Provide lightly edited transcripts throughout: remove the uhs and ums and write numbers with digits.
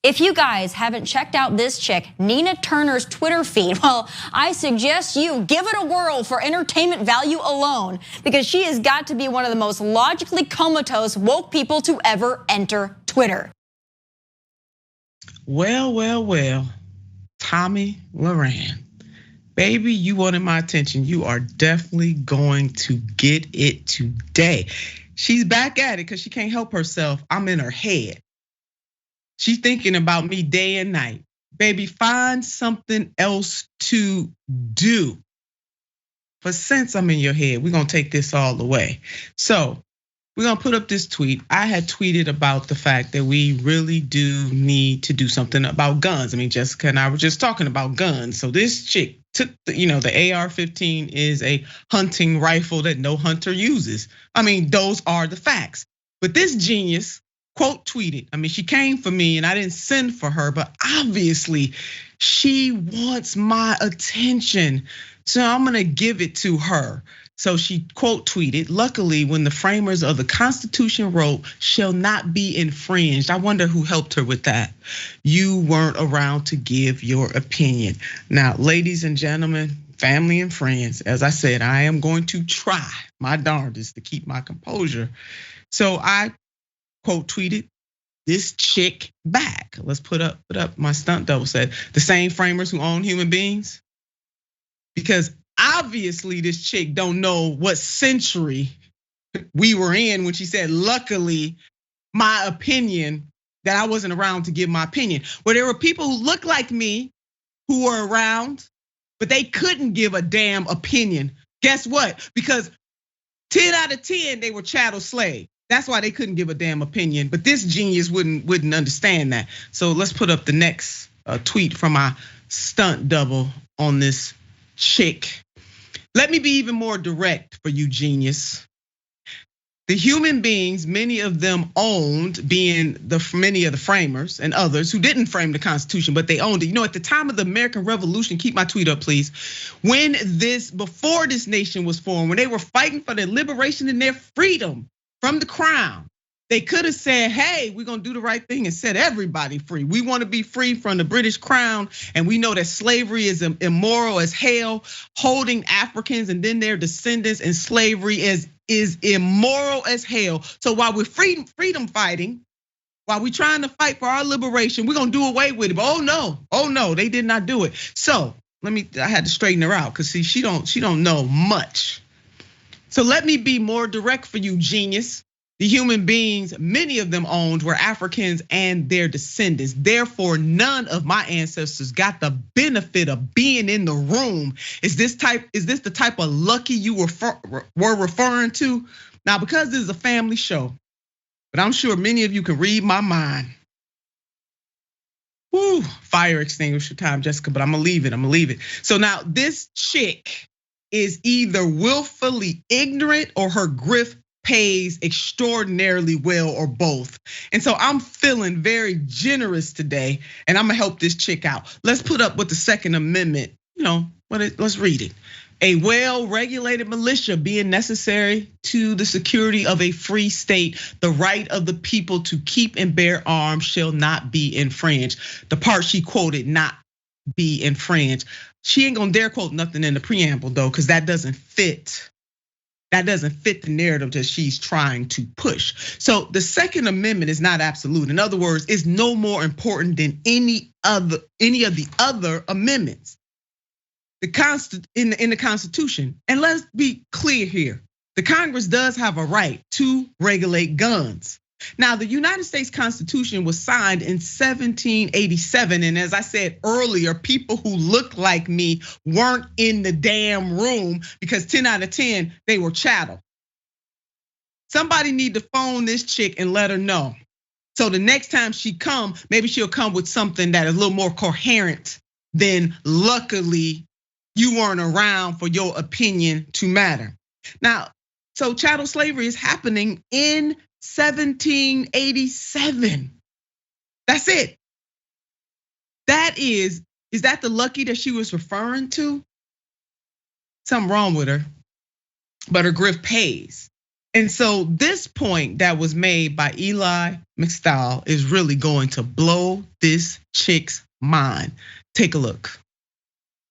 If you guys haven't checked out this chick, Nina Turner's Twitter feed, well, I suggest you give it a whirl for entertainment value alone, because she has got to be one of the most logically comatose woke people to ever enter Twitter. Well, Tomi Lahren, baby, you wanted my attention. You are definitely going to get it today. She's back at it because she can't help herself. I'm in her head. She's thinking about me day and night. Baby, find something else to do. But since I'm in your head, we're gonna take this all the way. So we're gonna put up this tweet. I had tweeted about the fact that we really do need to do something about guns. I mean, Jessica and I were just talking about guns. So this chick took the AR-15 is a hunting rifle that no hunter uses. I mean, those are the facts. But this genius quote tweeted. I mean, she came for me and I didn't send for her, but obviously she wants my attention. So I'm gonna give it to her. So she quote tweeted, luckily when the framers of the Constitution wrote, shall not be infringed. I wonder who helped her with that. You weren't around to give your opinion. Now, ladies and gentlemen, family and friends, as I said, I am going to try my darndest to keep my composure. So I quote tweeted this chick back. Let's put up my stunt double said, the same framers who own human beings. Because obviously this chick don't know what century we were in when she said, luckily, my opinion, that I wasn't around to give my opinion. Where there were people who looked like me who were around, but they couldn't give a damn opinion. Guess what? Because 10 out of 10, they were chattel slaves. That's why they couldn't give a damn opinion. But this genius wouldn't understand that. So let's put up the next tweet from my stunt double on this chick. Let me be even more direct for you, genius. The human beings, many of them owned, being many of the framers and others who didn't frame the Constitution, but they owned it. You know, at the time of the American Revolution, keep my tweet up, please. Before this nation was formed, when they were fighting for their liberation and their freedom from the crown, they could have said, hey, we're gonna do the right thing and set everybody free. We wanna be free from the British crown, and we know that slavery is immoral as hell. Holding Africans and then their descendants in slavery is immoral as hell. So while we're freedom fighting, while we're trying to fight for our liberation, we're gonna do away with it. But oh no, they did not do it. So I had to straighten her out, because see, she don't know much. So let me be more direct for you, genius. The human beings, many of them owned, were Africans and their descendants. Therefore, none of my ancestors got the benefit of being in the room. Is this the type of lucky you were referring to? Now, because this is a family show, but I'm sure many of you can read my mind. Woo, fire extinguisher time, Jessica, but I'm gonna leave it. So now this chick is either willfully ignorant or her grift pays extraordinarily well, or both. And so I'm feeling very generous today, and I'm gonna help this chick out. Let's put up with the Second Amendment, let's read it. A well-regulated militia being necessary to the security of a free state, the right of the people to keep and bear arms shall not be infringed. The part she quoted, not be infringed. She ain't gonna dare quote nothing in the preamble though, because that doesn't fit. That doesn't fit the narrative that she's trying to push. So the Second Amendment is not absolute. In other words, it's no more important than any of the other amendments. In the Constitution, and let's be clear here, the Congress does have a right to regulate guns. Now, the United States Constitution was signed in 1787, and as I said earlier, people who look like me weren't in the damn room, because 10 out of 10, they were chattel. Somebody need to phone this chick and let her know. So the next time she come, maybe she'll come with something that is a little more coherent than luckily you weren't around for your opinion to matter. Now, so chattel slavery is happening in 1787. That's it. Is that the lucky that she was referring to? Something wrong with her, but her grift pays. And so this point that was made by Eli McStyle is really going to blow this chick's mind. Take a look.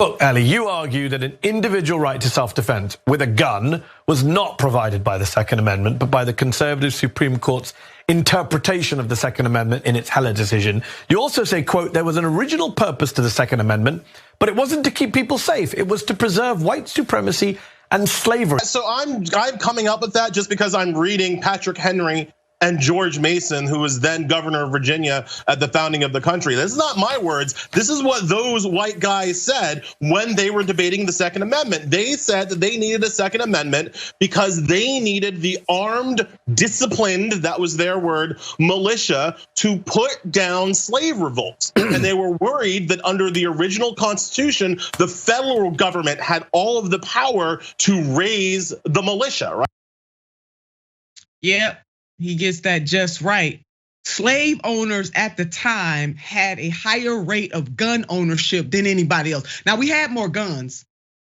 Look, Ellie, you argue that an individual right to self-defense with a gun was not provided by the Second Amendment, but by the conservative Supreme Court's interpretation of the Second Amendment in its Heller decision. You also say, quote, there was an original purpose to the Second Amendment, but it wasn't to keep people safe. It was to preserve white supremacy and slavery. So I'm coming up with that just because I'm reading Patrick Henry and George Mason, who was then governor of Virginia at the founding of the country. This is not my words. This is what those white guys said when they were debating the Second Amendment. They said that they needed a Second Amendment because they needed the armed, disciplined, that was their word, militia to put down slave revolts. And they were worried that under the original Constitution, the federal government had all of the power to raise the militia, right? Yep. He gets that just right. Slave owners at the time had a higher rate of gun ownership than anybody else. Now, we had more guns.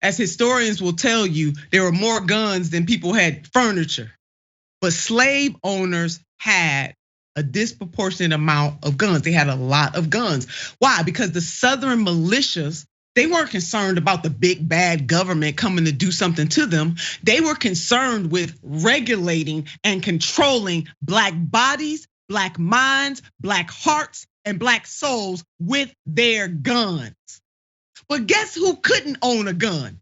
As historians will tell you, there were more guns than people had furniture. But slave owners had a disproportionate amount of guns. They had a lot of guns. Why? Because the Southern militias, they weren't concerned about the big bad government coming to do something to them. They were concerned with regulating and controlling black bodies, black minds, black hearts, and black souls with their guns. But guess who couldn't own a gun?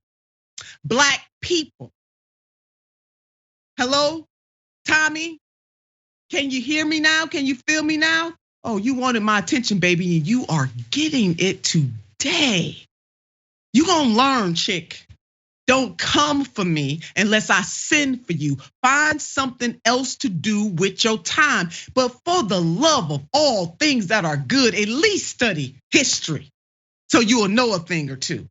Black people. Hello, Tommy? Can you hear me now? Can you feel me now? Oh, you wanted my attention, baby, and you are getting it today. You gonna learn, chick. Don't come for me unless I send for you. Find something else to do with your time. But for the love of all things that are good, at least study history so you will know a thing or two.